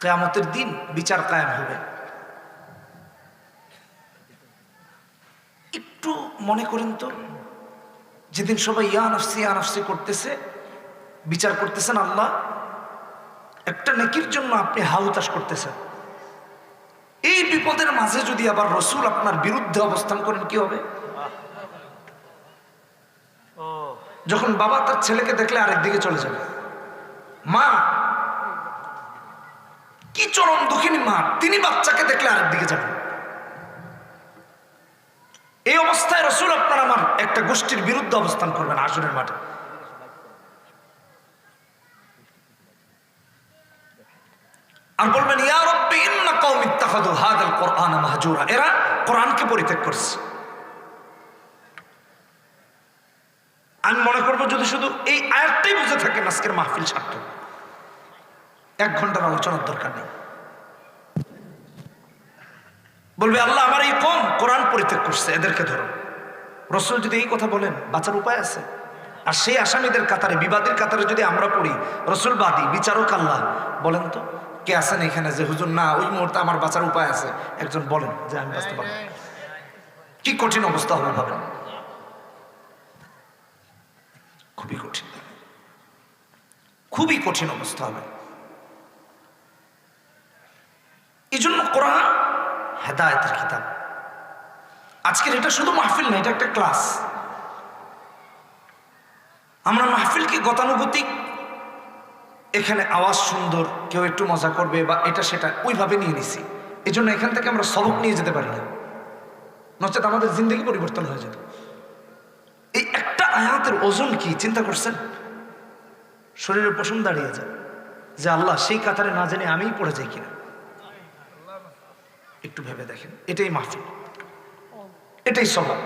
কিয়ামতের দিন বিচার কায়েম হবে। একটু মনে করেন তো, যেদিন সবাই ইয়া নাফসি করতেছে, বিচার করতেছেন, আল্লাহ একটা নেকির জন্য আপনি হাহুতাশ করতেছেন, এই বিপদের মাঝে যদি আবার রসুল আপনার বিরুদ্ধে অবস্থান করেন কি হবে? যখন বাবা তার ছেলেকে দেখলে আরেক দিকে চলে যাবে, মা কি চরম দুঃখিনী মা, তিনি বাচ্চাকে দেখলে আরেক দিকে যাবেন। এই অবস্থায় রসুল আপনার আমার একটা গোষ্ঠীর বিরুদ্ধে অবস্থান করবেন হাসরের মাঠে। আর বলবেন, ইয়া রাব্বি ইন্না কওমি ইত্তাখাযু হাযাল কুরআনা মাহজুরা, এরা কোরআনকে পরিত্যাগ করছে। আমি মনে করবো যদি শুধু এই আয়াতটাই বুঝে থাকেন, আজকের মাহফিল সার্থক, 1 ঘন্টার আলোচনার দরকার নেই। বলবে, আল্লাহ আমার এই কওম কোরআন পরিত্যাগ করছে, এদেরকে ধরো। রাসূল যদি এই কথা বলেন, বাঁচার উপায় আছে? আর সেই আসামিদের কাতারে, বিবাদের কাতারে যদি আমরা পড়ি, রাসূল বাদী, বিচারক আল্লাহ, বলেন তো কে আছেন এখানে যে হুজুর না ওই মুহূর্তে আমার বাঁচার উপায় আছে? একজন বলেন যে আমি বাঁচতে পারবো। কি কঠিন অবস্থা হবে ভাবেন, খুবই কঠিন, খুবই কঠিন অবস্থা হবে। এই জন্য কোরআন হেদায়েতের কিতাব। আজকের এটা শুধু মাহফিল না, এটা একটা ক্লাস। আমরা মাহফিলকে গতানুগতিক, এখানে আওয়াজ সুন্দর, কেউ একটু মজা করবে বা এটা সেটা, ওইভাবে নিয়ে নিছি। এই জন্য এখান থেকে আমরা সবক নিয়ে যেতে পারি না, নচেত আমাদের জিন্দগি পরিবর্তন হয়ে যেত। এই একটা আয়াতের ওজন কি চিন্তা করছেন? শরীরের পশম দাঁড়িয়ে যায় যে আল্লাহ সেই কাতারে না জেনে আমিই পড়ে যাই কিনা। একটু ভেবে দেখেন, এটাই মাহফিল, এটাই সবক।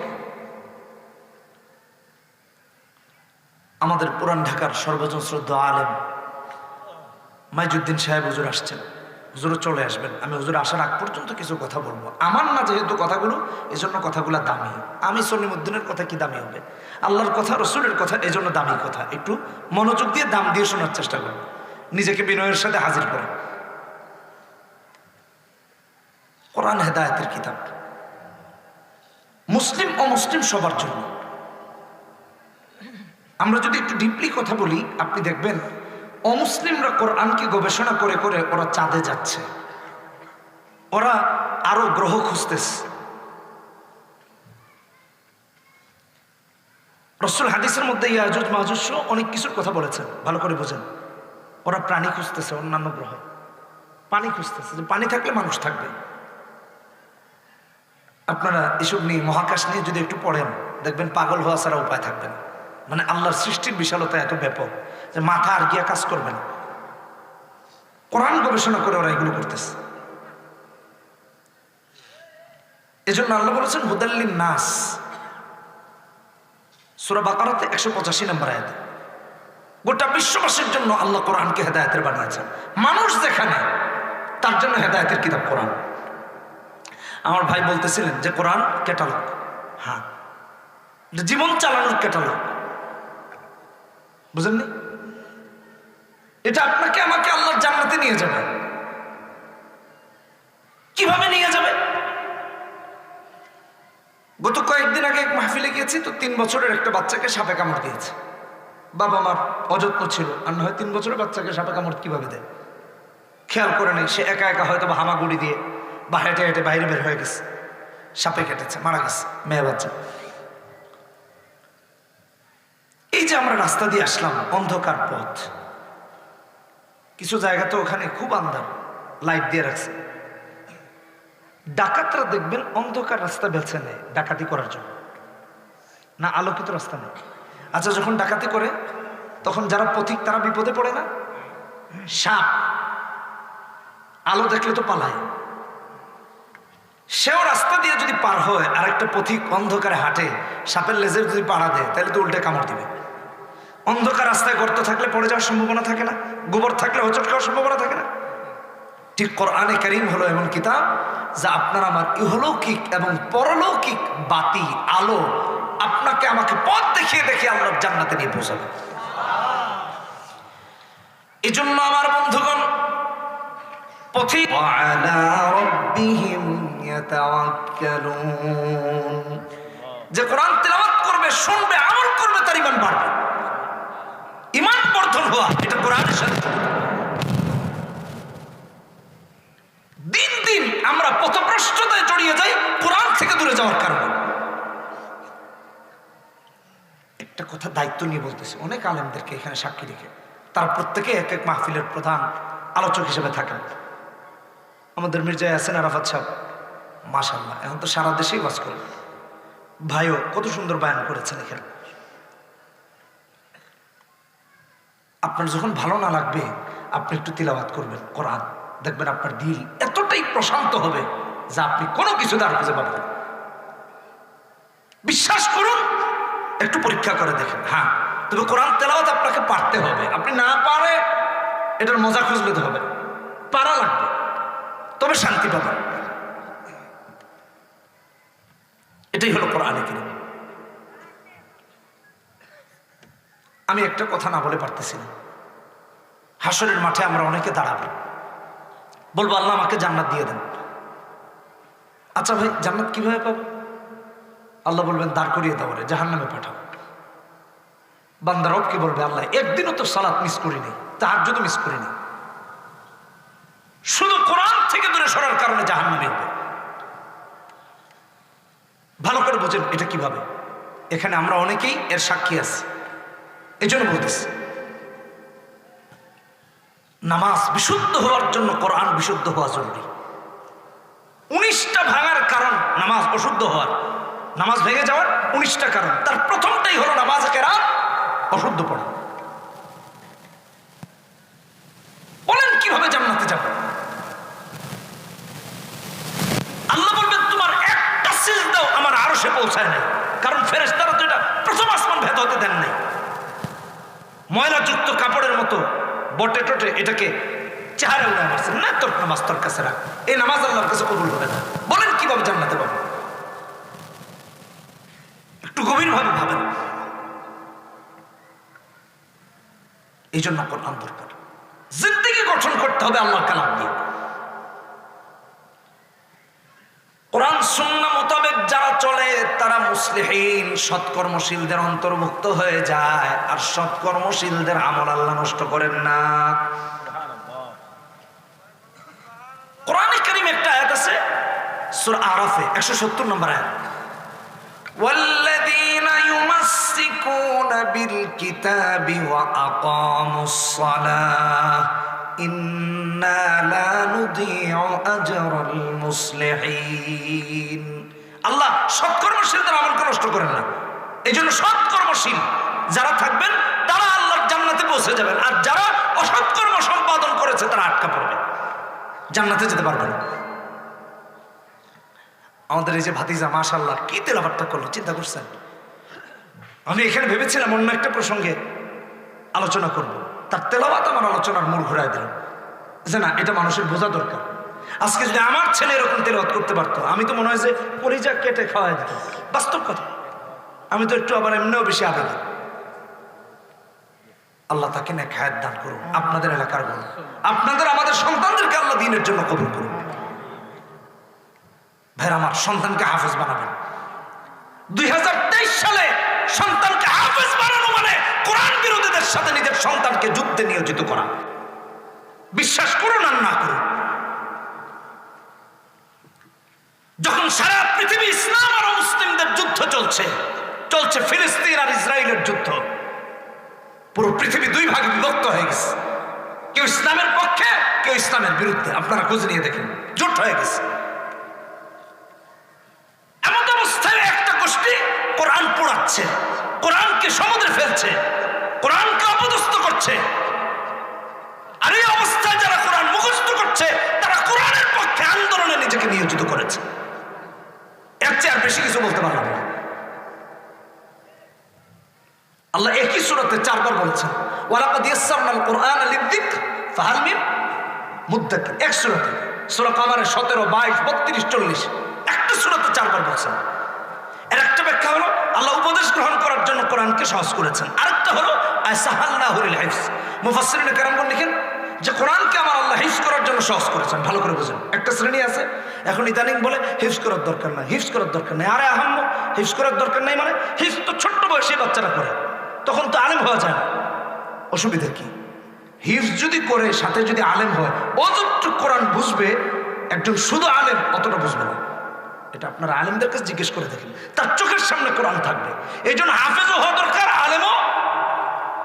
আমাদের পুরান ঢাকার সর্বজন শ্রদ্ধা আলেম মাইজুদ্দিন সাহেব হুজুর আসছেন, হুজুরও চলে আসবেন। আমি হুজুর আসার আগ পর্যন্ত কিছু কথা বলবো, আমার না যেহেতু কথাগুলো, এই জন্য কথাগুলো দামি। আমি সলিমুদ্দিনের কথা কি দামি হবে? আল্লাহর কথা, রসুলের কথা, এই জন্য দামি কথা। একটু মনোযোগ দিয়ে দাম দিয়ে শোনার চেষ্টা করুন, নিজেকে বিনয়ের সাথে হাজির করেন। কোরআন হেদায়েতের কিতাব, মুসলিম অমুসলিম সবার জন্য। আমরা যদি একটু ডিপলি কথা বলি, আপনি দেখবেন অমুসলিমরা কোরআনকে গবেষণা করে করে ওরা চাঁদে যাচ্ছে, ওরা আরো গ্রহ খুঁজতেছে। রাসূল হাদিসের মধ্যে ইয়াজুজ মাজুজ অনেক কিছুর কথা বলেছেন, ভালো করে বুঝেন। ওরা প্রাণী খুঁজতেছে, অন্যান্য গ্রহ পানি খুঁজতেছে, যে পানি থাকলে মানুষ থাকবে। আপনারা এসব নিয়ে, মহাকাশ নিয়ে যদি একটু পড়েন, দেখবেন পাগল হওয়া ছাড়া উপায় থাকবে না। মানে আল্লাহর সৃষ্টির বিশালতা এত ব্যাপক যে মাথা আর গিয়া কাজ করবে না। কোরআন গবেষণা করে ওরা এগুলো করতেছে। এজন্য আল্লাহ বলেছেন হুদাল্লিন নাস, সূরা বাকারাতে 185 নম্বর আয়াতে। গোটা বিশ্ববাসীর জন্য আল্লাহ কোরআনকে হেদায়েতের বানিয়েছেন। মানুষ যেখানে, তার জন্য হেদায়েতের কিতাব কোরআন। আমার ভাই বলতেছিলেন যে কোরআন ক্যাটালগ, হ্যাঁ, জীবন চালানোর ক্যাটালগ, বুঝেননি? এটা আপনাকে আমাকে আল্লাহর জান্নাতে নিয়ে যাবে। কিভাবে নিয়ে যাবে? গত কয়েকদিন আগে এক মাহফিলে গিয়েছি, তো 3 বছরের একটা বাচ্চাকে সাপে কামড় দিয়েছে। বাবা মার অযত্ন ছিল, আর না হয় 3 বছরের বাচ্চাকে সাপে কামড় কিভাবে দেয়, খেয়াল করে নেই। সে একা একা হয়তো বা হামাগুড়ি দিয়ে বা হেঁটে হেঁটে বাইরে বের হয়ে গেছে, সাপে কেটেছে, মারা গেছে মেয়ে বাচ্চা। এই যে আমরা রাস্তা দিয়ে আসলাম, অন্ধকার পথ, কিছু জায়গা তো ওখানে খুব আন্ধার, লাইট দিয়ে রাখছে। ডাকাতরা দেখবেন অন্ধকার রাস্তা বেছে নেয় ডাকাতি করার জন্য, না আলোকিত রাস্তা নেই। আচ্ছা, যখন ডাকাতি করে তখন যারা পথিক তারা বিপদে পড়ে না? সাপ আলো দেখলে তো পালায়। সেও রাস্তা দিয়ে যদি পার হয়, আর একটা পথিক অন্ধকারে হাঁটে, সাপের লেজের যদি পাড়া দেয়, তাহলে তো উল্টে কামড় দিবে। অন্ধকার রাস্তায় গর্ত থাকলে পড়ে যাওয়ার সম্ভাবনা থাকে না, গোবর থাকলে হোঁচট খাওয়ার সম্ভাবনা থাকে না। ঠিক কোরআনে কারীম হলো এমন কিতাব যা আপনার আমার ইহলৌকিক এবং পরলৌকিক বাতি, আলো, আপনাকে আমাকে পথ দেখিয়ে দেখিয়ে আল্লাহর জান্নাতে নিয়ে পৌঁছাবে। এই জন্য আমার বন্ধুগণ, পথে ওয়ালা রাব্বিহিম ইয়াতাওয়াক্কালুন, যে কোরআন তেলাওয়াত করবে, শুনবে, আমল করবে, তার ঈমান বাড়বে। ঈমান বর্ধন হওয়া এটা কোরআনের সাথে জড়িত। দিন দিন আমরা পথভ্রষ্টতায় জড়িয়ে যাই কোরআন থেকে দূরে যাওয়ার কারণে। একটা কথা দায়িত্ব নিয়ে বলতেছি, অনেক আলেমদেরকে এখানে সাক্ষী রেখে, তারা প্রত্যেকে এক এক মাহফিলের প্রধান আলোচক হিসেবে থাকেন। আমাদের মির্জা ইয়াসিন আরাফাত সাহেব মাশাআল্লাহ এখন তো সারা দেশেই বাস করেন, ভাইও কত সুন্দর বয়ান করেছেন এখানে। আপনার যখন ভালো না লাগবে আপনি একটু তিলাওয়াত করবেন কোরআন, দেখবেন আপনার দিল এতটাই প্রশান্ত হবে যে আপনি কোনো কিছু আর খুঁজে পাবেন। বিশ্বাস করুন, একটু পরীক্ষা করে দেখেন। হ্যাঁ, তবে কোরআন তেলাওয়াত আপনাকে পারতে হবে। আপনি না পারে এটার মজা খুঁজলে তো হবে, পারা লাগবে, তবে শান্তি পাবেন। এটাই হলো কোরআনে কারীম। আমি একটা কথা না বলে পারতেছি না। হাসরের মাঠে আমরা অনেকে দাঁড়াবো, বলবো আল্লাহ আমাকে জান্নাত দিয়ে দেন। আচ্ছা ভাই, জান্নাত কিভাবে পাবো? আল্লাহ বলবেন দাঁড় করিয়ে দাও রে, জাহান্নামে পাঠাও। বান্দা রব কি বলবে? আল্লাহ একদিনও তো সালাত মিস করিনি, তাহাজ্জুদ মিস করিনি, শুধু কোরআন থেকে দূরে সরার কারণে জাহান্নামে হবে। ভালো করে বুঝেন এটা কিভাবে। এখানে আমরা অনেকেই এর সাক্ষী আছি, এই জন্য বলতেছি নামাজ বিশুদ্ধ হওয়ার জন্য কোরআন বিশুদ্ধ হওয়া জরুরি। 19টা ভাঙার কারণ নামাজ অশুদ্ধ হওয়ার, নামাজ ভেঙে যাওয়ার 19টা কারণ, তার প্রথমটাই হলো নামাজ কেরাত অশুদ্ধ পড়া। বলেন কিভাবে জান্নাতে যাব? আল্লাহ বলবেন তোমার একটা সিজদাও আমার আরশে পৌঁছায় নাই, কারণ ফেরেশতারা তো এটা প্রথম আসমান ভেদ হতে দেন নাই। ময়লাযুক্ত কাপড়ের মতো বটে টটে এটাকে চেহারা উড়ে মারছেন না, তোর নামাজ তোর কাছে রাখ, এই নামাজ আল্লাহর কাছে কবুল হবে না। বলেন কিভাবে জান্নাতে পাবো? একটু গভীর ভাবে ভাবেন। এই জন্য কোরআন দরকার। জিন্দেগি গঠন করতে হবে আল্লাহর কালাম দিয়ে। কোরআন সুন্নাহ মোতাবেক যারা চলে তারা মুসলিহিন সৎকর্মশীলদের অন্তর্ভুক্ত হয়ে যায়। আর সৎকর্মশীলদের আমল আল্লাহ নষ্ট করেন না। কোরআনে কারীমে একটা আয়াত আছে সূরা আরাফে 170 নম্বর আয়াত, ওয়াল্লাযীনা ইউমাসসিকুনা বিল কিতাবি ওয়া আকামুস সালাহ ইন্না লা নুযীউ আজরাল মুসলিহিন। আল্লাহ সৎকর্মশীলদের আমলকে নষ্ট করেন না। এই জন্য সৎকর্মশীল যারা থাকবেন তারা আল্লাহর জান্নাতে পৌঁছে যাবেন, আর যারা অসৎকর্ম সম্পাদন করেছে তারা আটকা পড়বে, জান্নাতে যেতে পারবে না। আমাদের এই যে ভাতিজা মাশাআল্লাহ কি তেলাওয়াতটা করলো, চিন্তা করছেন? আমি এখানে ভেবেছিলাম অন্য একটা প্রসঙ্গে আলোচনা করব, তার তেলাওয়াত আমার আলোচনার মূল ঘুরায় দিল যে না, এটা মানুষের বোঝা দরকার। আজকে যদি আমার ছেলে এরকম তেলাওয়াত করতে পারতো, আমি তো মনে হয় যে পরিজা কেটে খাওয়াই দিত। বাস্তব কথা, আমি তো একটু আবার এমনিও বেশি আবেদন। আল্লাহ তাকে নেক হায়াত দান করুন, আপনাদের এলাকার বলুন, আপনাদের আমাদের সন্তানদেরকে আল্লাহ দ্বীনের জন্য কবুল করুন। ভাই আমার সন্তানকে হাফেজ বানাবেন। 2023 সালে সন্তানকে হাফেজ বানানো মানে কোরআন বিরোধীদের সাথে নিজের সন্তানকে যুদ্ধে নিয়োজিত করা। বিশ্বাস করুন আর না করুন, যখন সারা পৃথিবী ইসলাম আর মুসলিমদের যুদ্ধ চলছে ফিলিস্তিন আর ইসরায়েলের যুদ্ধ, পুরো পৃথিবী দুই ভাগে বিভক্ত হয়ে গেছে, কেউ ইসলামের পক্ষে কেউ ইসলামের বিরুদ্ধে। আপনারা খোঁজ নিয়ে দেখেন, জোট হয়ে গেছে। এমন অবস্থায় একটা গোষ্ঠী কোরআন পোড়াচ্ছে, কোরআনকে সমুদ্রে ফেলছে, কোরআনকে অপদস্থ করছে। আর এই অবস্থায় যারা কোরআন মুখস্থ করছে তারা কোরআনের পক্ষে আন্দোলনে নিজেকে নিয়োজিত করেছে। এর চেয়ে আর বেশি কিছু বলতে পারলাম না। আল্লাহ একই সূরাতে 4 বার বলেছেন, ওয়ালাকাদ ইয়াসসারনাল কুরআনা লিযিকর ফাহাল মিন মুদ্দাকির। এক সূরাতে, সূরা কামারের 17, 22, 32, 40 একটা সূরাতে 4 বার বলেছেন। এর একটা ব্যাখ্যা হলো আল্লাহ উপদেশ গ্রহণ করার জন্য কোরআনকে সহজ করেছেন। আরেকটা হলো আসাহালনাহু লিল হিফজ। মুফাসসিরিন কেরামগণ লিখেন যে কোরআনকে আমার আল্লাহ হিফজ করার জন্য সহজ করেছেন। ভালো করে বুঝেন, একটা শ্রেণী আছে এখন ইদানিং বলে হিফজ করার দরকার নাই, হিফজ করার দরকার নাই। আরে আহাম্ম, হিফজ করার দরকার নাই মানে? হিফজ তো ছোট্ট বয়সে বাচ্চারা করে, তখন তো আলেম হওয়া যায় না। অসুবিধা কি? হিফজ যদি করে সাথে যদি আলেম হয়, অতটুকু কোরআন বুঝবে, একজন শুধু আলেম অতটা বুঝবে না। এটা আপনারা আলেমদের কাছে জিজ্ঞেস করে দেখেন, তার চোখের সামনে কোরআন থাকবে। এই জন্য হাফেজও হওয়া দরকার, আলেমও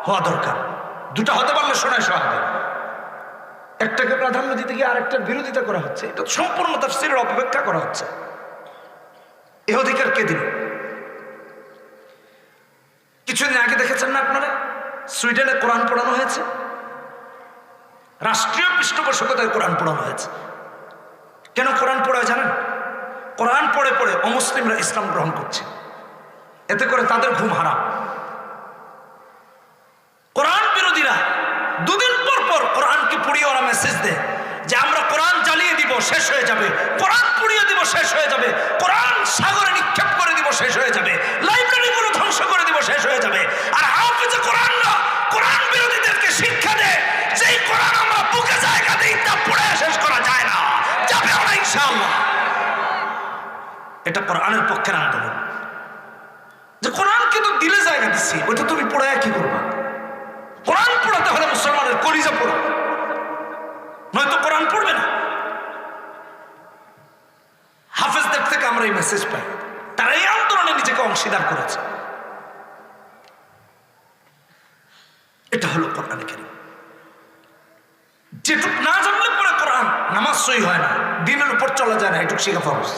হওয়া দরকার। দুটা হতে পারলে শোনায় সহাবে। একটাকে প্রাধান্য দিতে গিয়ে আরেকটার বিরোধিতা করা হচ্ছে, এটা সম্পূর্ণ তাফসীরের অপব্যাখ্যা করা হচ্ছে। এ অধিকার কে দিল? কিছুদিন আগে দেখেছেন না আপনারা, সুইডেনে কোরআন পড়ানো হয়েছে, রাষ্ট্রীয় পৃষ্ঠপোষকতায় কোরআন পড়ানো হয়েছে। কেন কোরআন পড়ায় জানেন? কোরআন পড়ে পড়ে অমুসলিমরা ইসলাম গ্রহণ করছে, এতে করে তাদের ঘুম হারাম। কোরআন বিরোধীরা দুদিন পর পর কোরআনকে পুড়িয়ে ওরা মেসেজ দেয় যে আমরা কোরআন জ্বালিয়ে দিব, শেষ হয়ে যাবে, কোরআন পুড়িয়ে দিব, শেষ হয়ে যাবে, কোরআন সাগরে নিক্ষেপ করে দিব, শেষ হয়ে যাবে, লাইব্রেরিগুলো ধ্বংস করে দিব, শেষ হয়ে যাবে। আর হাফেজে কোরআনরা কোরআন বিরোধীদেরকে শিক্ষা দেয় যেই কোরআন আমরা বুকে জায়গা দিই তা পড়ে শেষ করা যায় না, যাবে না ইনশাআল্লাহ। এটা কোরআনের পক্ষের আন্দোলন, যে কোরআনকে তো দিলে জায়গা দিচ্ছি, ওইটা তুমি পড়ে কি করবা? কোরআন পড়াতে হলে মুসলমানের কলিজা পড়ো, নয়তো কোরআন পড়বে না। হাফেজদের থেকে আমরা এই মেসেজ পাই, তারা এই আন্দোলনে নিজেকে অংশীদার করেছে। এটা হলো কোরআন কারীম। যেটুক না জানলে পরে কোরআন, নামাজ সহি হয় না, দিনের উপর চলা যায় না, এটুক শিখা ফরজ।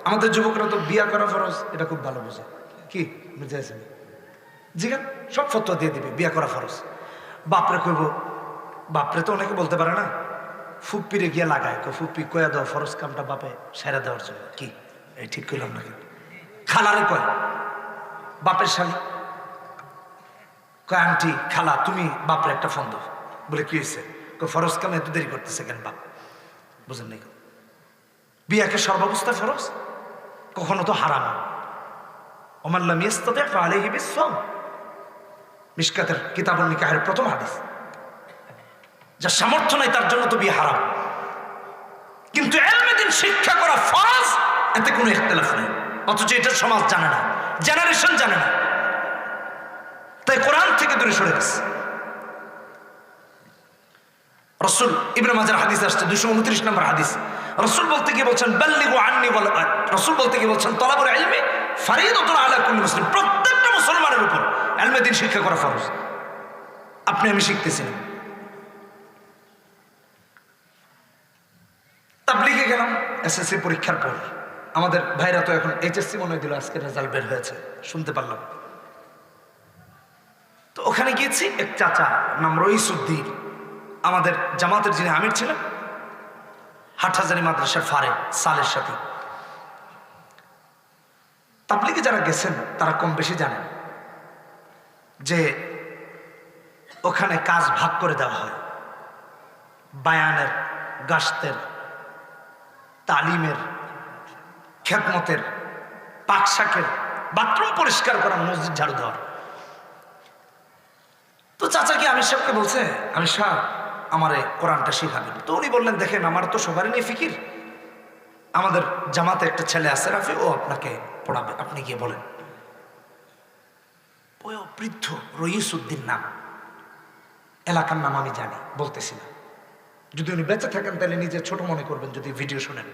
আমাদের যুবকরা তো বিয়া করা ফরজ, এটা খুব ভালো বোঝে। কি বুঝেছেন? জিজ্ঞান সব ফতোয়া দিয়ে দিবে, বিয়া করা ফরজ। বাপরে কইব, বাপরে তো অনেকে বলতে পারে না, ফুপ্পিরে গিয়া লাগায়, ফুপ্পি কয়া দাও ফরজ কামটা বাপে সেরা দেওয়ার জন্য। কি এই ঠিক করলাম নাকি? খালারে কয়, বাপের শালি কয় আন্টি খালা তুমি বাপরে একটা ফোন দাও, বলে কি হয়েছে? ফরজ কামে এত দেরি করতেছে কেন বাপ? বুঝেন নাই? বিয়াকে সর্বাবস্থায় ফরজ, কখনো তো হারাম। ওমাল্লাম ইয়াস্তাতি ফালাইহি বিসসাওম, মিশকাতের কিতাবুন নিকাহের প্রথম হাদিস। যার সামর্থ্য নাই তার জন্য তো বিয়ে হারাম। কিন্তু ইলমে দ্বীন শিক্ষা করা ফরজ, এতে কোনো ইখতিলাফ নেই। অথচ এটা সমাজ জানে না, জেনারেশন জানে না, তাই কোরআন থেকে দূরে সরে গেছে। রাসূল ইবনে মাজার হাদিস আসছে 229 নম্বর হাদিস। রাসূল বলতে গিয়ে বলছেন বাল্লিগু আন্নি ওয়াল, রাসূল বলতে গিয়ে বলছেন তালাবুল ইলমি ফারিদাতুন আলা কুল্লি মুসলিম, প্রত্যেকটা মুসলমানের উপর ইলমে দ্বীন শিক্ষা করা ফরজ। আপনি আমি শিখতেছি না। তাবলীগে গেলাম এসএসসি পরীক্ষার পর, আমাদের ভাইরা তো এখন এইচএসসি মনে দিল, আজকে রেজাল্ট বের হয়েছে শুনতে পারলাম। তো ওখানে গিয়েছি, এক চাচা নাম রইসউদ্দিন, আমাদের জামাতের যিনি আমির ছিলেন, হাটহাজারী মাদ্রাসার ফারেক সালের সাথে। তাবলীগে যারা গেছেন তারা কম বেশি জানেন যে ওখানে কাজ ভাগ করে দেওয়া হয়, বায়ানের, গাশতের, তালিমের, খেদমতের, পাকশাকের, বাথরুম পরিষ্কার করা, মসজিদ ঝাড়ু দেওয়ার। তো চাচা কি আমির সাহেবকে বলছে, আমির সাহেব আমারে কোরআনটা শিখাবেন। তো উনি বললেন দেখেন আমার তো সবারই নিয়ে ফিকির, আমাদের জামাতে একটা ছেলে আছে রাফি, ও আপনাকে পড়াবে, আপনি গিয়ে বলেন। ওই বৃদ্ধ রইসউদ্দিন নাম, এলাকার নাম আমি জানি, বলতেছি না, যদি উনি বেঁচে থাকেন তাহলে নিজে ছোট মনে করবেন যদি ভিডিও শোনেন,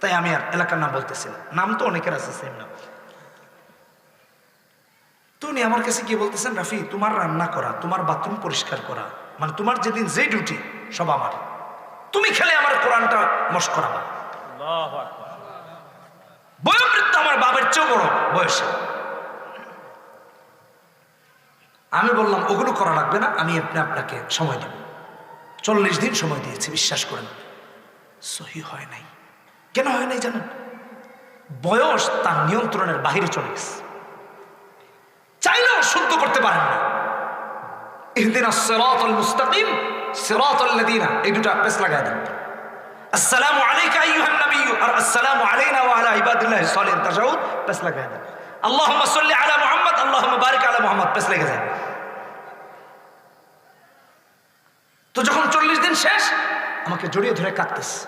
তাই আমি আর এলাকার নাম বলতেছি না, নাম তো অনেকের আছে সেম নাম। তো উনি আমার কাছে গিয়ে বলতেছেন রাফি তোমার রান্না করা, তোমার বাথরুম পরিষ্কার করা, মানে তোমার যেদিন যে ডিউটি সব আমার, তুমি খেলে আমার কোরআনটা মস্ক করাবা। বয়োবৃদ্ধ, আমার বাবার চেয়েও বড় বয়সে। আমি বললাম ওগুলো করা লাগবে না, আমি আপনাকে সময় দেব। 40 দিন সময় দিয়েছি, বিশ্বাস করেন সহি হয় নাই। কেন হয় নাই জানেন? বয়স তার নিয়ন্ত্রণের বাহিরে চলে গেছে, চাইলেও শুদ্ধ করতে পারেন না। ইহদিনাস সিরাতাল মুস্তাকিম সিরাতাল লাযিনা, এই দুটো পেশ লাগায় দেন। আসসালামু আলাইকা আইয়ুহান নাবিয়্যু আর আসসালামু আলাইনা ওয়া আলা ইবাদিল্লাহিস সালিহিন, তাশাহুদ পেশ লাগায় দেন। আল্লাহুম্মা সাল্লি আলা মুহাম্মদ আল্লাহুম্মা বারিক আলা মুহাম্মদ পেশ লেগে যায়। তো তো যখন 40 দিন শেষ, আমাকে জড়িয়ে ধরে কাঁদতেছে,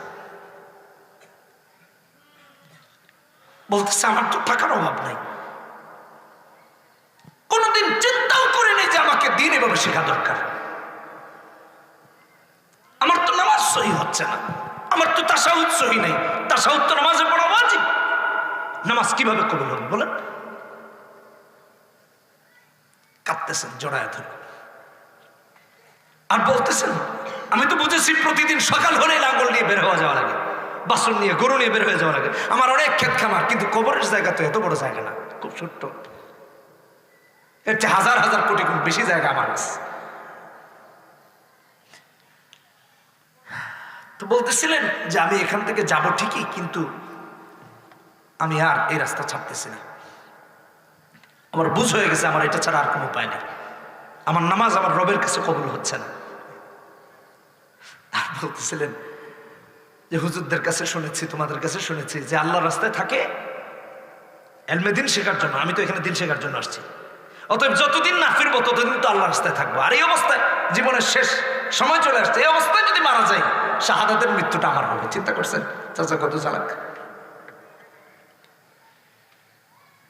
বলতেছে আমার তো টাকার অভাব নাই, কোনোদিন চিন্তাও করিনি যে আমাকে দিন এভাবে শেখা দরকার, আমার তো নামাজ সহি হচ্ছে না, আমার তো তাশাহুদ সহি নাই, তাশাহুদ তো নামাজে পড়া ওয়াজিব, নামাজ কিভাবে কবুল হবে বলেন? কাঁদতেছেন জড়ায় ধরে আর বলতেছেন আমি তো বুঝেছি প্রতিদিন সকাল হলে লাঙ্গল নিয়ে বের হওয়া যাওয়া লাগে, বাসন নিয়ে গরু নিয়ে বের হয়ে যাওয়া লাগে, আমার অনেক ক্ষেত খামার, কিন্তু কবরের জায়গা তো এত বড় জায়গা না, খুব ছোট্ট, এর চেয়ে হাজার হাজার কোটি গুণ বেশি জায়গা আমার আছে। তো বলতেছিলেন যে আমি এখান থেকে যাব ঠিকই, কিন্তু আমি আর এই রাস্তা ছাড়তেছি না, আমার বুঝ হয়ে গেছে আমার এটা ছাড়া আর কোনো উপায় নেই, আমার নামাজ আমার রবের কাছে কবুল হচ্ছে না। আর বলতেছিলেন যে হুজুরদের কাছে শুনেছি, তোমাদের কাছে শুনেছি যে আল্লাহর রাস্তায় থাকে এলমে দিন শেখার জন্য, আমি তো এখানে দিন শেখার জন্য আসছি, অতএব যতদিন না ফিরবো ততদিন তো আল্লাহর রাস্তায় থাকবো, আর এই অবস্থায় জীবনের শেষ সময় চলে আসছে, এই অবস্থায় যদি মারা যায় শাহাদাতের মৃত্যুটা আমার হবে। চিন্তা করছেন চাচা কত চালাক।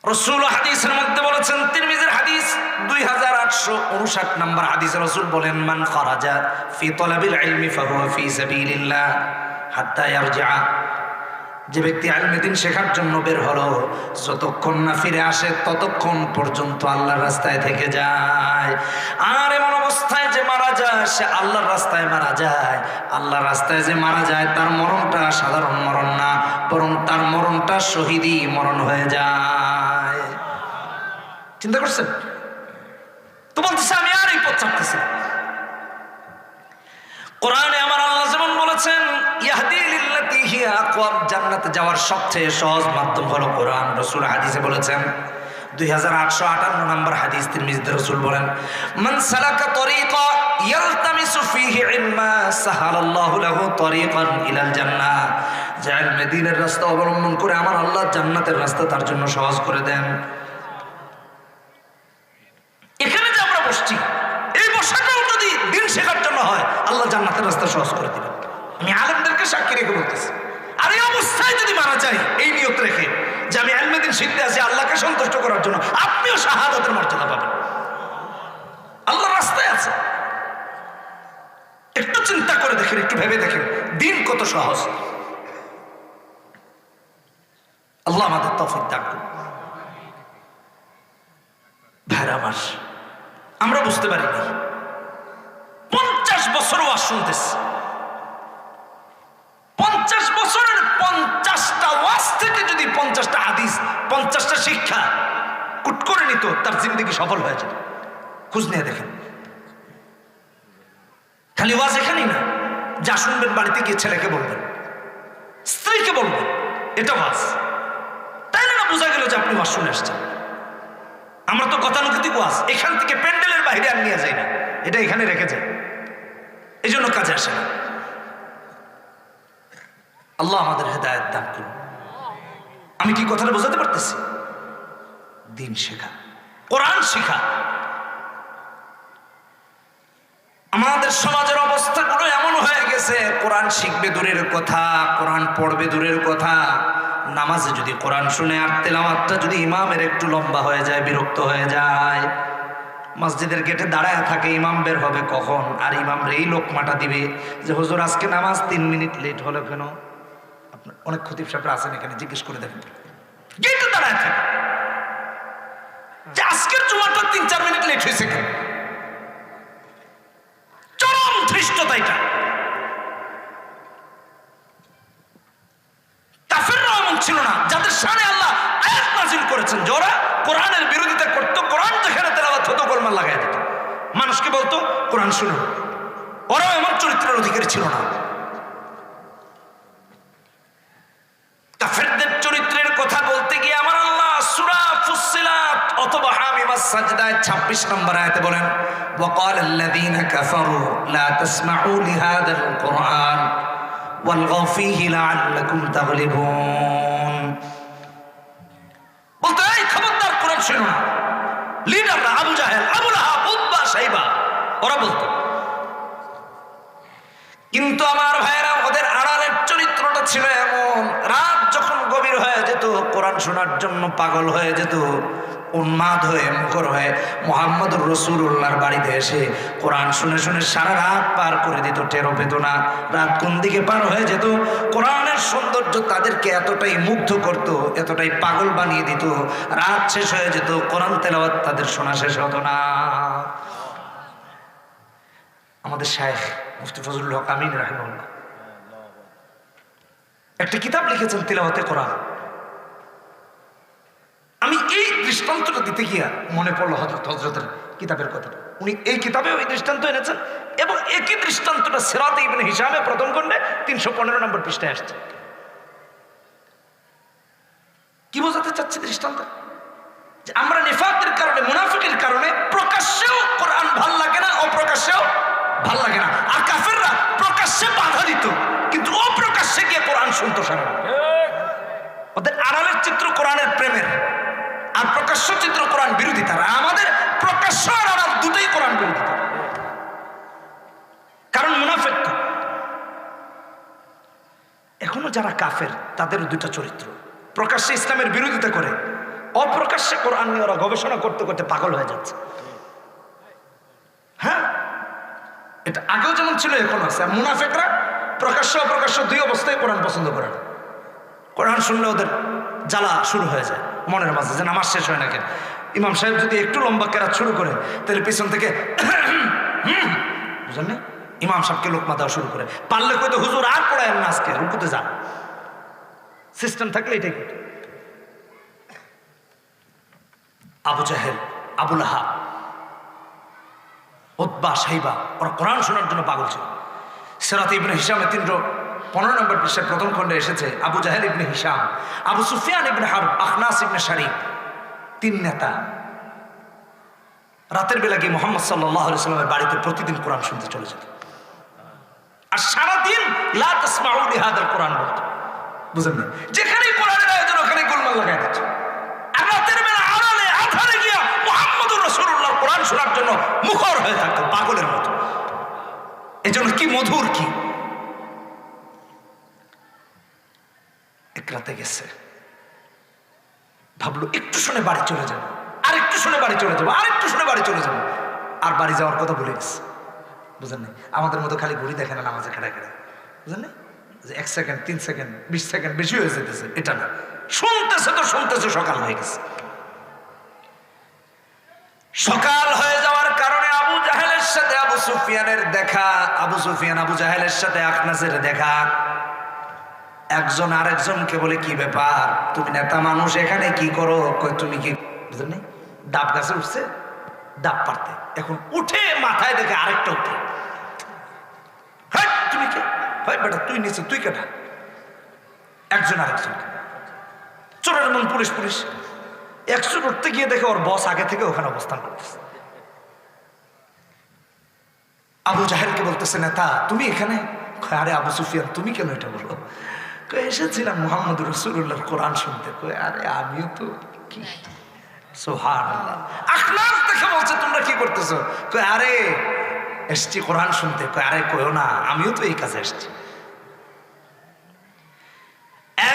রাসূল হাদিসের মধ্যে বলেছেন, তিরমিজির হাদিস 2859 নম্বর হাদিসে রাসূল বলেন, মান খারাজা ফি তালাবিল ইলমি ফাহুয়া ফি সাবিলিল্লাহ হাত্তা ইয়ারজিআ, যে ব্যক্তি ইলমে দ্বীন শেখার জন্য বের হলো, যতক্ষণ না ফিরে আসে ততক্ষণ পর্যন্ত আল্লাহর রাস্তায় থেকে যায়। আর এমন অবস্থায় যে মারা যায় সে আল্লাহর রাস্তায় মারা যায়, আল্লাহর রাস্তায় যে মারা যায় তার মরণটা সাধারণ মরণ না, বরং তার মরণটা শহীদি মরণ হয়ে যায়। চিন্তা করছেন? তো বলতেছে আমি আর এই পথ ছাড়তেছি না। কোরআনে আমার আল্লাহ যেমন বলেছেন, ইয়াহদি লিল্লাতি হিয়া আকওয়াম, জান্নাতে যাওয়ার সবচেয়ে সহজ মাধ্যম হলো কোরআন। রাসূল হাদিসে বলেছেন, 2858 নম্বর হাদিস, তিরমিজিতে রাসূল বলেন, মান সালাকা তরিকা ইয়ালতামিসু ফীহি ইলমা সাহালাল্লাহু লাহু তরিকান ইলাল জান্নাহ, যে ইলমে দ্বীনের রাস্তা অবলম্বন করে আমার আল্লাহ জান্নাতের রাস্তা তার জন্য সহজ করে দেন। এখানে যে আমরা বসছি, এই বসাটাও যদি দিন শেখার জন্য হয় আল্লাহ জান্নাতের রাস্তা সহজ করে দিবেন। আমি আলেমদেরকে সাক্ষী রেখে বলতেছি। আর এই অবস্থায় যদি মারা যায় এই নিয়ত রেখে যে আমি ইলমে দ্বীন শিখতে আছি আল্লাহকে সন্তুষ্ট করার জন্য, আপনিও শাহাদাতের মর্যাদা পাবেন, আল্লাহর রাস্তায় আছে। একটু চিন্তা করে দেখেন, একটু ভেবে দেখেন দিন কত সহজ। আল্লাহ আমাদের তৌফিক দান করুন। ভাইরা আমার, আমরা বুঝতে পারিনি 50 বছর ওয়াজ শুনতেছি, 50 বছরের 50টা ওয়াজ থেকে যদি 50টা হাদিস 50টা শিক্ষা কুট করে নিত, তার জিন্দগি সফল হয়ে যেত। খোঁজ নিয়ে দেখেন। খালি ওয়াজ এখানেই না, যা শুনবেন বাড়িতে গিয়ে ছেলেকে বলবেন, স্ত্রীকে বলবেন, এটা ওয়াজ। তাই না বোঝা গেল যে আপনি ওয়াজ শুনে আসছেন। আমরা তো গতানুগতিক ওয়াজ এখান থেকে প্যান্ডেলের বাইরে আর নিয়ে যাই না, এটা এখানে রেখে যাই, এই জন্য কাজে আসে না। আল্লাহ আমাদের হেদায়েত দান করুন। আমি কি কথাটা বোঝাতে পারতেছি? দিন শেখা, কোরআন শেখা। আমাদের সমাজের অবস্থাগুলো এমন হয়ে গেছে, কোরআন শিখবে দূরের কথা, কোরআন পড়বে দূরের কথা, নামাজে যদি কোরআন শুনে আর তেলাওয়াতটা যদি ইমামের একটু লম্বা হয়ে যায় বিরক্ত হয়ে যায়। মসজিদের গেটে দাঁড়ায় থাকে, ইমাম বের হবে কখন, আর ইমাম এই লোকমাটা দিবে যে হুজুর আজকে নামাজ 3 মিনিট লেট হলো কেন? আপনার অনেক খতিব সাহেবরা আছেন এখানে, জিজ্ঞেস করে দেখেন। গেটে দাঁড়ায় থাকে যে আজকের জুমাটা 3-4 মিনিট লেট হয়েছে কেন? চরম ধৃষ্টতা এটা। কাফেররাও এমন ছিল না, যাদের শানে আল্লাহ আয়াত নাযিল করেছেন, যারা কোরআনের বিরোধিতা করত, কোরআন যেখানে তেলাওয়াত হতো গোলমাল লাগাই দিত, মানুষকে বলতো কোরআন শুনো। ওরাও এমন চরিত্রের অধিকারী ছিল না। কাফেরদের চরিত্রের কথা বলতে গিয়ে আমার আল্লাহ সূরা ফুসসিলাত অথবা হামিমাস সাজদায় 26 নম্বর আয়াতে বলেন, ওয়াকালাল্লাযীনা কাফারু লা তাসমাউ লিহাযাল কুরআন ওয়ালগাউ ফীহি লাআল্লাকুম তাগলিবুন। বলতে এই খবরদার কোরআন শুনো না। লিডাররা আবু জাহেল, আবু লাহাব, উতবা, শাইবা, ওরা বলতো কিন্তু আমার ভাইয়েরা, ওদের আড়ালের চরিত্রটা ছিল এমন, রাত যখন গভীর হয়ে যেত কোরআন শোনার জন্য পাগল হয়ে যেত, উন্মাদ হয়ে মুখর হয়ে মুহাম্মদুর রাসূলুল্লাহর বাড়িতে এসে কোরআন শুনে শুনে সারা রাত পার করে দিত, টেরও পেত না রাত কোন দিকে পার হয়ে যেত। কোরআনের সৌন্দর্য তাদেরকে এতটাই মুগ্ধ করত, এতটাই পাগল বানিয়ে দিত, রাত শেষ হয়ে যেত, কোরআন তেলাওয়াত তাদের শোনা শেষ হতো না। আমাদের শায়েখ মুফতি ফজলুল হক আমিন রাহিমাহুল্লাহ একটা কিতাব লিখেছেন তিলাওয়াতে কোরআন। আমি এই দৃষ্টান্তটা দিতে গিয়া মনে পড়লো হযরতের কিতাবের কথাটা। উনি এই কিতাবে ওই দৃষ্টান্ত এনেছেন এবং একই দৃষ্টান্তটা সিরাতে ইবনে হিশামে প্রথম খণ্ডে 315 নম্বর পৃষ্ঠায় আসছে। কি বোঝাতে চাচ্ছে দৃষ্টান্ত? যে আমরা নিফাকের কারণে, মুনাফিকের কারণে প্রকাশ্যেও কোরআন ভাল লাগে না, অপ্রকাশ্যেও ভাল লাগে না। আর কাফেররা প্রকাশ্যে বাধা দিত কিন্তু অপ্রকাশ্যে গিয়ে কোরআন শুনতো সারা। ওদের আড়ালের চিত্র কোরআনের প্রেমের, আর প্রকাশ্য চিত্র কোরআন বিরোধিতার। আমাদের প্রকাশ্য আর আড়াল দুটোই কোরআন বিরোধিতা। কারণ মুনাফিক তো এখনো যারা কাফের তাদের দুটো চরিত্র, প্রকাশ্যে ইসলামের বিরোধিতা করে, অপ্রকাশ্যে কোরআন নিয়ে ওরা গবেষণা করতে করতে পাগল হয়ে যাচ্ছে। হ্যাঁ, এটা আগেও যেমন ছিল এখন আছে। আর মুনাফিকরা প্রকাশ্য অপ্রকাশ্য দুই অবস্থায় কোরআন পছন্দ করে না। কোরআন শুনলে ওদের জ্বালা শুরু হয়ে যায় মনের মাঝে, যে নামাজ শেষ হয় না কেন। ইমাম সাহেব যদি একটু লম্বা কেরাত শুরু করে তাহলে পিছন থেকে বুঝলেন না, ইমাম সাহেবকে লোকমা দেওয়া শুরু করে। পারলে কইতো হুজুর আর পড়ায় না, আজকে রুকুতে যান। সিস্টেম থাকলে এটাই করতো। আবু জাহেল, আবু লাহাব, উতবা, শাইবা, ওরা কোরআন শোনার জন্য পাগল ছিল। সিরাতে ইবনে হিশামে 315 নম্বর পৃষ্ঠার প্রথম খণ্ডে এসেছে আবু জাহেল ইবনে হিশাম, আবু সুফিয়ান ইবনে হারব, আখনাস ইবনে শারিক, 3 নেতা রাতের বেলা গিয়ে মুহাম্মদ সাল্লাল্লাহু আলাইহি ওয়াসাল্লামের বাড়িতে প্রতিদিন কোরআন শুনতে চলে যেত। আর সারাদিন লা তাসমাউ লিহাদাল কোরআন বলতো। বুঝলেন না, যেখানেই কোরআনের আয়োজন ওখানে গোলমাল লাগাই দিচ্ছে। আর রাতের বেলা আড়ালে আধারে গিয়া মুহাম্মদুর রাসূলুল্লাহর কোরআন শোনার জন্য মুখর হয়ে থাকতো পাগলের মতো। এজন্য কি মধুর, কি এক রাতে গেছে, ভাবলো একটু শুনে বাড়ি চলে যাবো, আর একটু শুনে বাড়ি চলে যাবো, আর একটু শুনে বাড়ি চলে যাবো, আর বাড়ি যাওয়ার কথা ভুলে গেছে। বুঝলেন না, আমাদের মতো খালি ঘুরি দেখে না নামাজে খেড়া খেড়া, বুঝলেন না, যে 1 সেকেন্ড 3 সেকেন্ড 20 সেকেন্ড বেশি হয়ে যেতেছে, এটা না, শুনতেছে তো শুনতেছে, সকাল হয়ে গেছে। সকাল হয়ে যাওয়ার কারণে আবু জাহেলের সাথে আবু সুফিয়ানের দেখা, আবু সুফিয়ান আবু জাহেলের সাথে আখনাসের দেখা। একজন আরেকজনকে বলে, কি ব্যাপার, তুমি নেতা মানুষ এখানে কি করো? কই তুমি কি, বুঝলেন, ডাব গাছে উঠছে, ডাব পারতে, এখন উঠে মাথায় দেখে আরেকটা উঠে, হ্যাঁ তুমি কে? হয় বেটা তুই নিচে, তুই কেটা? একজন আরেকজনকে, চোরের মন পুলিশ পুলিশ। একজন উঠতে গিয়ে দেখে ওর বস আগে থেকে ওখানে অবস্থান করতেছে। আবু জাহেলকে বলতেছে, নেতা তুমি এখানে? আরে আবু সুফিয়ান তুমি কেন এটা বলো? এসেছিলাম মুহাম্মদুর রাসূলুল্লাহর কোরআন শুনতে। আরে আমিও তো, কি সুবহানাল্লাহ। আখলাস দেখে বলছে, তোমরা কি করতেছো? আরে এসছি কোরআন শুনতে। আরে কইও না, আমিও তো এই কাজে এসছি।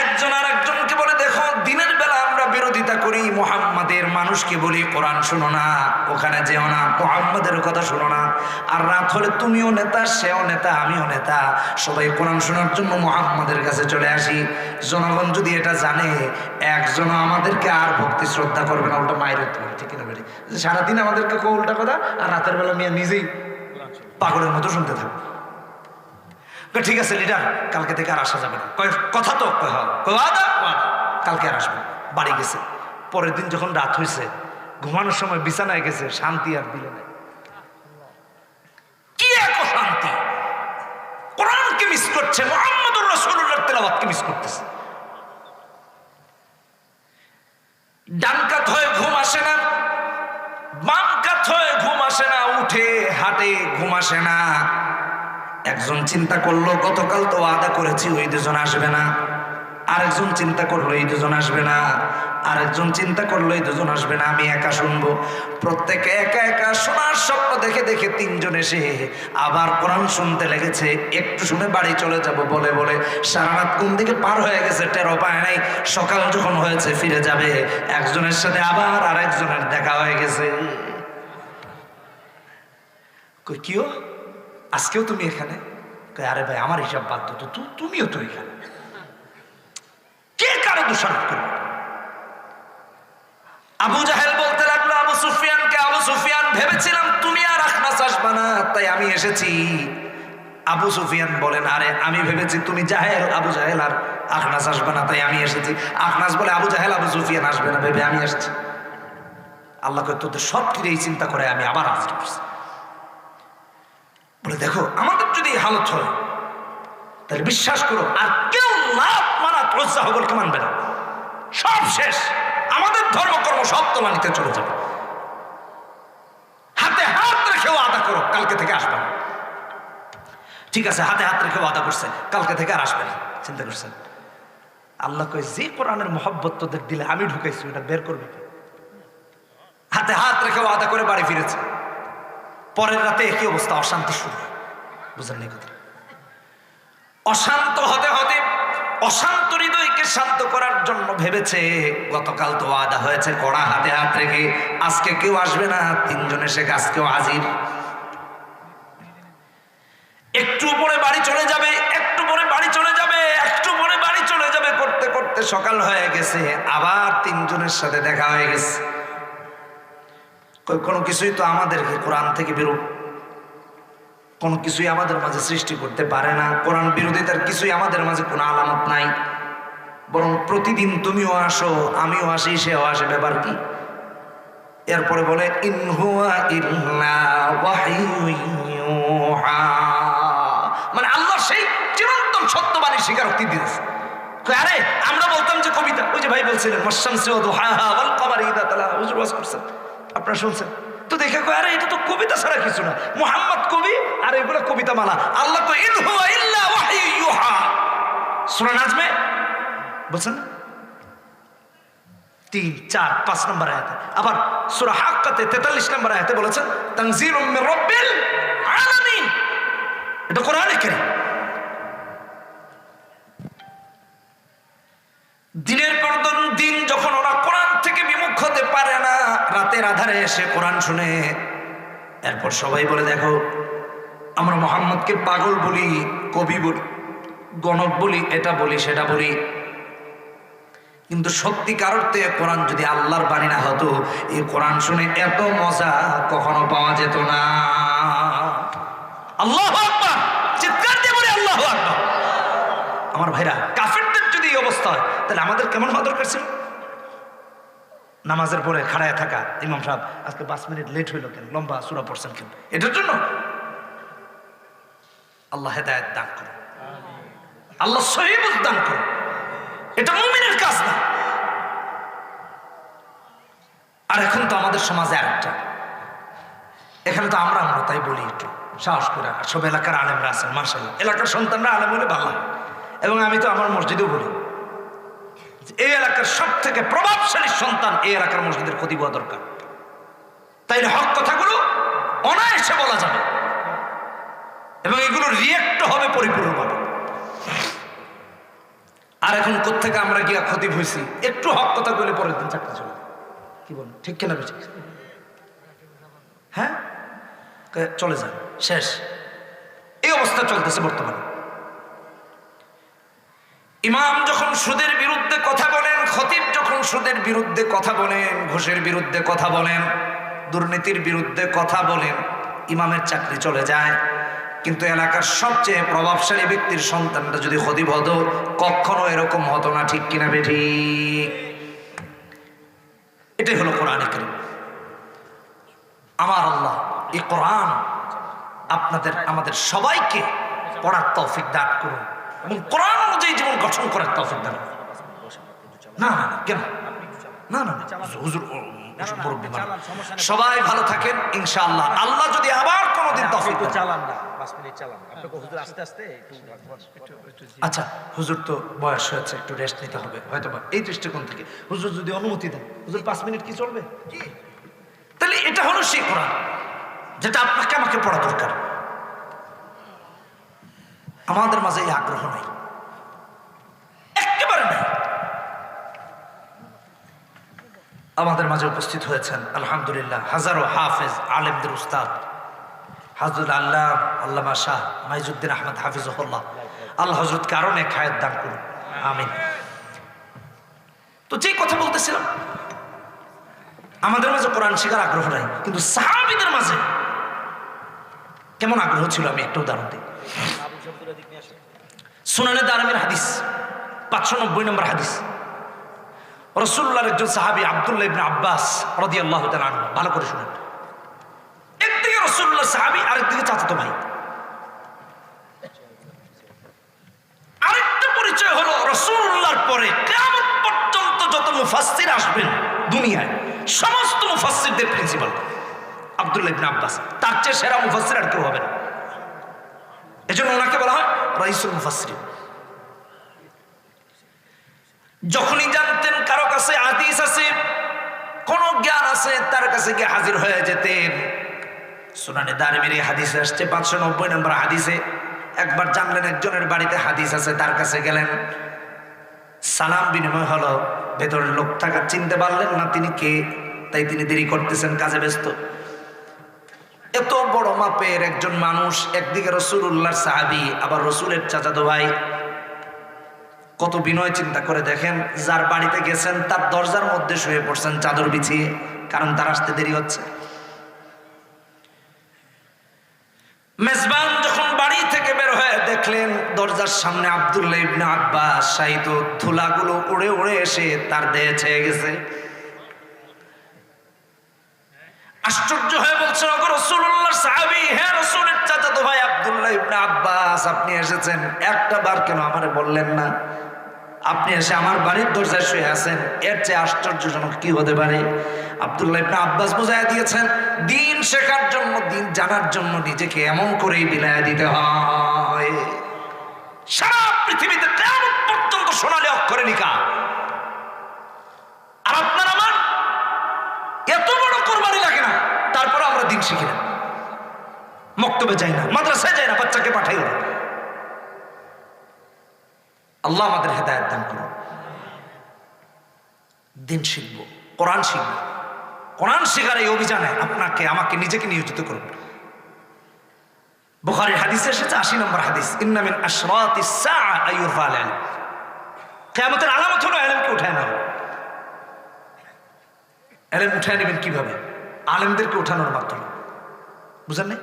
একজন আর একজনকে বলে, দেখো দিনের বেলা আমরা বিরোধিতা করি মুহাম্মাদের, মানুষকে বলি কোরআন শোনো না, ওখানে যেও না, মুহাম্মাদের কথা শোনো না। আর রাত হলে তুমিও নেতা, সেও নেতা, আমিও নেতা, সবাই কোরআন শোনার জন্য মুহাম্মাদের কাছে চলে আসি। জনগণ যদি এটা জানে, একজনও আমাদেরকে আর ভক্তি শ্রদ্ধা করবে না, ওটা মায়ের হতে পারে, ঠিক না বেরি? সারাদিন আমাদেরকে কো উল্টা কথা, আর রাতের বেলা মিয়া নিজেই পাগলের মতো শুনতে থাকবে। ঠিক আছে লিডার, কালকে থেকে আর আসা যাবে না। কথা তো কালকে আর আসবে। বাড়ি গেছে। পরের দিন যখন রাত হয়েছে, ঘুমানোর সময় বিছানায় গেছে, শান্তি আর দিলে না। কি এক শান্তি! কোরআনকে মিস করছে, মুহাম্মদুর রাসূলুল্লাহর তেলাওয়াতকে মিস করতেছে। ডান কাত হয়ে ঘুম আসে না, বাম কাত হয়ে ঘুম আসে না, উঠে হাঁটে ঘুম আসে না। একজন চিন্তা করলো, গতকাল তো ওয়াদা করেছি ওই দুজন আসবে না, আরেকজন চিন্তা করলো এই দুজন আসবে না, আরেকজন চিন্তা করলো এই দুজন আসবে না, আমি একা শুনবো। প্রত্যেকে একা একা শোনার স্বপ্ন দেখে দেখে তিনজন এসে আবার কোরআন শুনতে লেগেছে। একটু শুনে বাড়ি চলে যাব বলে বলে সারা রাত কোন দিকে পার হয়ে গেছে টেরও পায় নাই। সকাল যখন হয়েছে ফিরে যাবে, একজনের সাথে আবার আরেকজনের দেখা হয়ে গেছে। কই কিও আজকেও তুমি এখানে? কই আরে ভাই আমার হিসাব বাদ তো, তুমিও তো এখানে। কে কারো দোষারোপ করবে? আবু জাহেল বলতে লাগলো আবু সুফিয়ানকে, আবু সুফিয়ান ভেবেছিলাম তুমি আর আখনাস আসবা না তাই আমি এসেছি। আবু সুফিয়ান বলেন আরে আমি ভেবেছি তুমি জাহেল, আবু জাহেল আর আখনাস আসবে না তাই আমি এসেছি। আখনাস বলে আবু জাহেল আবু সুফিয়ান আসবে না ভেবে আমি এসেছি। আল্লাহ কয় তোদের সব কিরে এই চিন্তা করে আমি আবার হাজির করছি। বলে দেখো আমাদের যদি এই হালত হয় তাহলে বিশ্বাস করো আর কেউ লাভ মানা উজ্জা হবলকে মানবে না, সব শেষ, আমাদের ধর্মকর্ম সব তোলানিতে চলে যাবে। হাতে হাত রেখেও আদা করো কালকে থেকে আসবে না। ঠিক আছে হাতে হাত রেখেও আদা করছে, কালকে থেকে আর আসবে না। চিন্তা করছেন আল্লাহ কয় যে কোরআনের মহব্বত তোদের দিলে আমি ঢুকাইছি ওটা বের করবে। হাতে হাত রেখেও আদা করে বাড়ি ফিরেছে। পরের রাতে একই অবস্থা, অশান্তি শুরু। বুঝলেন এই কথা? অশান্ত হতে হতে অশান্ত হৃদয়কে শান্ত করার জন্য ভেবেছে গতকাল তো ওয়াদা হয়েছে কড়া হাতে হাত রেখে আজকে কেউ আসবে না, তিনজন এসে আজকেও হাজির। একটু পরে বাড়ি চলে যাবে, একটু পরে বাড়ি চলে যাবে, একটু পরে বাড়ি চলে যাবে করতে করতে সকাল হয়ে গেছে। আবার তিনজনের সাথে দেখা হয়ে গেছে। কোনো কিছুই তো আমাদেরকে কোরআন থেকে বিরূপ, কোনো কিছুই আমাদের মাঝে সৃষ্টি করতে পারে না। কোরআন বিরোধিতার কিছুই আমাদের মাঝে কোনো আলামত নাই, বরং প্রতিদিন তুমিও আসো আমিও আসি সেও আসে, ব্যাপার কি? এরপরে বলে ইন হুয়া ইল্লা ওয়াহয়ুন ইউহা, মানে আল্লাহ সেই চিরন্তন সত্যবাণী স্বীকারোক্তি দিয়েছে। আরে আমরা বলতাম যে কবিতা, ওই যে ভাই বলছিলেন ওয়াশ-শামসি ওয়া দুহাহা ওয়াল কমারি ইযা তালা, হুজুর ওয়াজ করছেন আপনারা শুনছেন তো, দেখে কয় আরে এটা তো কবিতা ছাড়া কিছু না, মুহাম্মদ কবি আর এগুলো কবিতা মালা। আল্লাহ কয় ইন হুয়া ইল্লা ওয়াহয়ুন ইউহা, সূরা নাজমে বলছেন 3, 4, 5 নম্বর আয়াতে। আবার সূরা হাক্কাতে 43 নম্বর আয়াতে বলেছেন তানজিলুম মির রাব্বিল আলামিন। এটা কোরআনে কারীম। দিনের পর দিন যখন ওরা কোরআন থেকে বিমুখ হতে পারে না, রাতের আধারে এসে কোরআন শুনে, এরপর সবাই বলে দেখো আমরা মুহাম্মদকে পাগল বলি, কবি বলি, গণক বলি, এটা বলি সেটা বলি, কিন্তু সত্যিকার অর্থে কোরআন যদি আল্লাহর বাণী না হতো এই কোরআন শুনে এত মজা কখনো পাওয়া যেত না। আল্লাহু আকবার, চিৎকার দিয়ে বলি আল্লাহু আকবার। আমার ভাইরা, কাফেরদের যদি এই অবস্থা হয় তাহলে আমাদের কেমন হওয়া দরকার ছিল? নামাজের পরে খাড়ায় থাকা, ইমাম সাহেব আজকে 5 মিনিট লেট হইল কেন, লম্বা সূরা পড়ছেন কেন, এটার জন্য? আল্লাহ হেদায়েত দান করুন, আল্লাহ সহিহ বুঝ দান করুন। এটা মুমিনের কাজ না। আর এখন তো আমাদের সমাজে আরেকটা, এখানে তো আমরা তাই বলি একটু সাহস করে, সব এলাকার আলেমরা আছেন মাশাআল্লাহ, এলাকার সন্তানরা আলেম হলে ভালো হয়। এবং আমি তো আমার মসজিদেও বলি এই এলাকার সব থেকে প্রভাবশালী সন্তান এই এলাকার মসজিদের খতিব হওয়া দরকার, তাইলে হক কথাগুলো অনায়াসে বলা যাবে এবং এগুলো রিয়েক্ট হবে পরিপূর্ণভাবে। আর এখন কোত্থেকে আমরা গিয়া খতিব হয়েছি, একটু হক কথা বলে পরের দিন চাকরি চলে, কি বল ঠিক কেনা বেশি? হ্যাঁ চলে যান, শেষ। এই অবস্থা চলতেছে বর্তমানে। ইমাম যখন সুদের বিরুদ্ধে কথা বলেন, খতিব যখন সুদের বিরুদ্ধে কথা বলেন, ঘুষের বিরুদ্ধে কথা বলেন, দুর্নীতির বিরুদ্ধে কথা বলেন, ইমামের চাকরি চলে যায়। কিন্তু এলাকার সবচেয়ে প্রভাবশালী ব্যক্তির সন্তানটা যদি খতিব হতো কখনো এরকম হতো না, ঠিক কিনা বেঠিক? এটাই হলো কোরআনে কারীম। আমার আল্লাহ এই কোরআন আপনাদের আমাদের সবাইকে পড়ার তৌফিক দান করুন এবং কোরআন অনুযায়ী জীবন গঠন করার তৌফিক দান। না না কেন, না না হুজুর মুরব্বী মানুষ। সবাই ভালো থাকেন ইনশাআল্লাহ। আল্লাহ যদি আবার কোনোদিন তৌফিক দেন। চালান না 5 মিনিট চালান আপনাকে হুজুর আস্তে আস্তে একটু আচ্ছা হুজুর তো বয়স হয়েছে, একটু রেস্ট নিতে হবে হয়তো বা, এই দৃষ্টিকোণ থেকে হুজুর যদি অনুমতি দেন, হুজুর 5 মিনিট কি চলবে? তাহলে এটা হলো সেই কোরআন যেটা আপনাকে আমাকে পড়া দরকার। আমাদের মাঝে এই আগ্রহ নাই, একেবারে নাই। আমাদের মাঝে উপস্থিত হয়েছেন আলহামদুলিল্লাহ হাজারো হাফেজ আলেমদের উস্তাদ হাজরত আল্লামা শাহ মাইজুদ্দিন আহমদ হাফিজুল্লাহ, আল্লাহ হযরত কারণে খায়ের দান করুন, আমিন। তো যে কথা বলতেছিলাম, আমাদের মাঝে কোরআন শেখার আগ্রহ নাই, কিন্তু সাহাবীদের মাঝে কেমন আগ্রহ ছিল আমি একটা উদাহরণ দিই। সুনানে দারমির হাদিস 590 নম্বর হাদিস, রাসূলুল্লাহর একজন সাহাবী আব্দুল্লাহ ইবনে আব্বাস রাদিয়াল্লাহু তাআলা আনহু, ভালো করে শুনেন। একদিকে রাসূলুল্লাহ সাহাবী, আরেকদিকে চাচাতো ভাই। আরেকটা পরিচয় হলো রাসূলুল্লাহর পরে কিয়ামত পর্যন্ত যত মুফাসসির আসবেন দুনিয়ায়, সমস্ত মুফাসসিরদের প্রিন্সিপাল আব্দুল্লাহ ইবনে আব্বাস। তার চেয়ে সেরা মুফাসসির আর কেউ হবে না। এজন্য ওনাকে বলা হয় রাইসুল মুফাসসিরিন। যখনই জানতেন কারো কাছে হাদিস আছে, কোন জ্ঞান আছে, তার কাছে গিয়ে হাজির হয়ে যেতেন। সুনানে দারমির হাদিসে আসছে 590 নম্বর হাদিসে, একবার জানলেন একজনের বাড়িতে হাদিস আছে, তার কাছে গেলেন, সালাম বিনিময় হলো, ভেতরের লোক থাকা চিনতে পারলেন না তিনি কে, তাই তিনি দেরি করতেছেন, কাজে ব্যস্ত। এত বড় মাপের একজন মানুষ, একদিকে রাসূলুল্লাহর সাহাবী, আবার রাসূলের চাচাতো ভাই, কত বিনয়। চিন্তা করে দেখেন, যার বাড়িতে গেছেন তার দরজার মধ্যে শুয়ে পড়ছেন চাদর বিছিয়ে, কারণ তার আসতে দেরি হচ্ছে। মেজবান যখন বাড়ি থেকে বের হয়ে দেখলেন দরজার সামনে আব্দুল্লাহ ইবনে আব্বাস শায়িত, ধুলাগুলো উড়ে উড়ে এসে তার দেহে ছেয়ে গেছে। আশ্চর্য হয়ে বলছেন, ওগো রাসূলুল্লাহর সাহাবী, হে রাসূলের চাচাতো ভাই আব্দুল্লাহ ইবনে আব্বাস, আপনি এসেছেন, একটা বার কেন আমারে বললেন না? আপনি এসে আমার বাড়ির দরজায় শুয়ে আছেন, এর চেয়ে আশ্চর্যজনক কি হতে পারে? আব্দুল্লাহ ইবনে আব্বাস বুঝাইয়া দিয়েছেন, দিন শেখার জন্য, দিন জানার জন্য নিজেকে এমন করেই বিলাইয়া দিতে হয়। সারা পৃথিবীতে কিয়ামত পর্যন্ত সোনালী অক্ষরে লেখা। আর আপনার আমার এত বড় কোরবানি লাগে না, তারপরে আমরা দিন শিখি না, মক্তবে যাই না, মাদ্রাসায় যাই না, বাচ্চাকে পাঠাই না। আল্লাহ আমাদের হেদায়েত দান করুন। দিন শিখবো, কোরআন শিখবো। কোরআন শেখার এই অভিযানে আপনাকে আমাকে নিজেকে নিয়োজিত করুন। বুখারীর হাদিসে এসেছে 80 নম্বর হাদিস, ইন্না মিন আশরাতিস সাআ আইয়ুরফাল ইলম। কিয়ামতের আলামত হলো ইলমকে উঠায় নেওয়া। ইলম উঠায় নেবেন কিভাবে? আলেমদেরকে উঠানোর মাধ্যমে, বুঝেন না?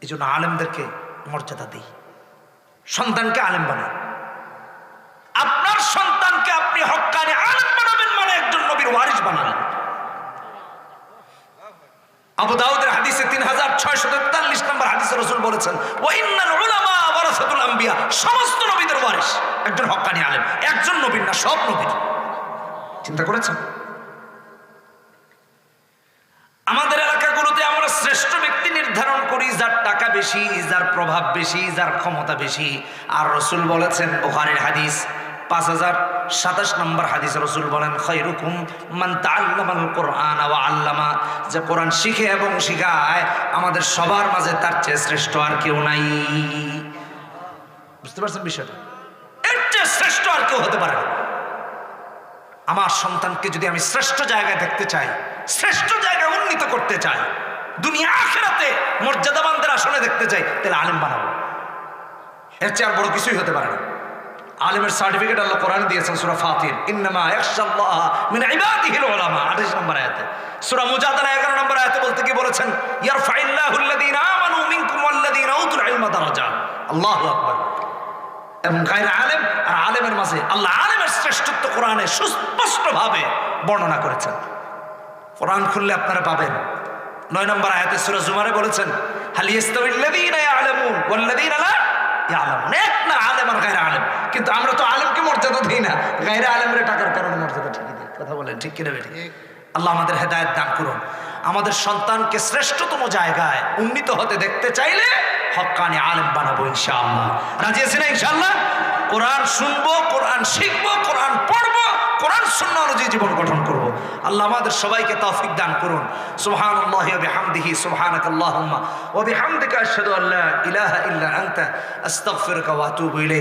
এই জন্য আলেমদেরকে মর্যাদা দিই, সন্তানকে আলেম বানান। আপনার সন্তানকে আপনি হক্কানি আলেম বানাবেন মানে একজন নবীর ওয়ারিস বানালেন। আবু দাউদের হাদিসে 3643 নম্বর হাদিসে রাসূল বলেছেন, ওয়া ইন্নাল উলামা ওয়ারাসাতুল আম্বিয়া, সমস্ত নবীদের ওয়ারিস একজন হক্কানি আলেম। একজন নবীর না, সব নবীর। চিন্তা করেছেন? আমাদের এলাকাগুলোতে আমরা শ্রেষ্ঠ ব্যক্তি নির্ধারণ করি যার টাকা বেশি, যার প্রভাব বেশি, যার ক্ষমতা বেশি। আর রাসূল বলেছেন, বুখারীর হাদিস 5027 নম্বর হাদিস, রাসূল বলেন, খায়রুকুম মান তাআল্লামাল কুরআন ওয়া আল্লামা, যে কোরআন শিখে এবং শিখায়, আমাদের সবার মাঝে তার চেয়ে শ্রেষ্ঠ আর কেউ নাই। বুঝতে পারছেন বিষয়টা? এর চেয়ে শ্রেষ্ঠ আর কেউ হতে পারে না। আমার সন্তানকে যদি আমি শ্রেষ্ঠ জায়গায় দেখতে চাই, শ্রেষ্ঠ জায়গায় উন্নীত করতে চাই, দুনিয়া আখিরাতে মর্যাদাবানদের আসনে দেখতে চাই, তাহলে আলেম বানাবো। এর চেয়ে আর বড় কিছুই হতে পারে না। আলেমের সার্টিফিকেট আল্লাহ কোরআনে দিয়েছেন সূরা ফাতির, ইন্নামা ইয়াখশাল্লাহ মিন ইবাদিহিল উলামা, 28 নম্বর আয়াতে। সূরা মুজাদালা 11 নম্বর আয়াতে বলতে কি বলেছেন, ইয়ারফাইল্লাহুল্লাযীনা আমানু মিনকুম ওয়াল্লাযীনা উতুল ইলমা দারাজাত। আল্লাহু আকবার। এবং গায়রে আলেম আর আলেমের মাঝে আল্লাহ আলেমের শ্রেষ্ঠত্ব কোরআনে সুস্পষ্টভাবে বর্ণনা করেছেন। কোরআন খুললে আপনারা পাবেন। 9 নম্বর আয়াতে সূরা জুমারে বলেছেন, হাল ইয়াস্তাউইল্লাযীনা ইয়ালামুন ওয়াল্লাযীনা লা ইয়ালামুন। এক না আলেম আর গায়রে আলেম, কিন্তু আমরা তো আলেমকে মর্যাদা দিই না, গায়রে আলেমের টাকার কারণে মর্যাদা ঠিকই দিই। কথা বলেন ঠিক কিনা বেঠিক? আল্লাহ আমাদের হেদায়েত দান করুন। আমাদের সন্তানকে শ্রেষ্ঠতম জায়গায় উন্নীত হতে দেখতে চাইলে হক্কানি আলেম বানাবো ইনশাআল্লাহ। রাজি আছেন ইনশাআল্লাহ? কোরআন শুনবো, কোরআন শিখবো, কোরআন পড়বো, কোরআন সুন্নাহ অনুযায়ী জীবন গঠন করব। আল্লাহ আমাদের সবাইকে তৌফিক দান করুন। সুবহানাল্লাহি ওয়া বিহামদিহি, সুবহানাকাল্লাহুম্মা ওয়া বিহামদিকা আশহাদু আল্লা ইলাহা ইল্লা আনতা আস্তাগফিরুকা ওয়া আতুবু ইলাইক।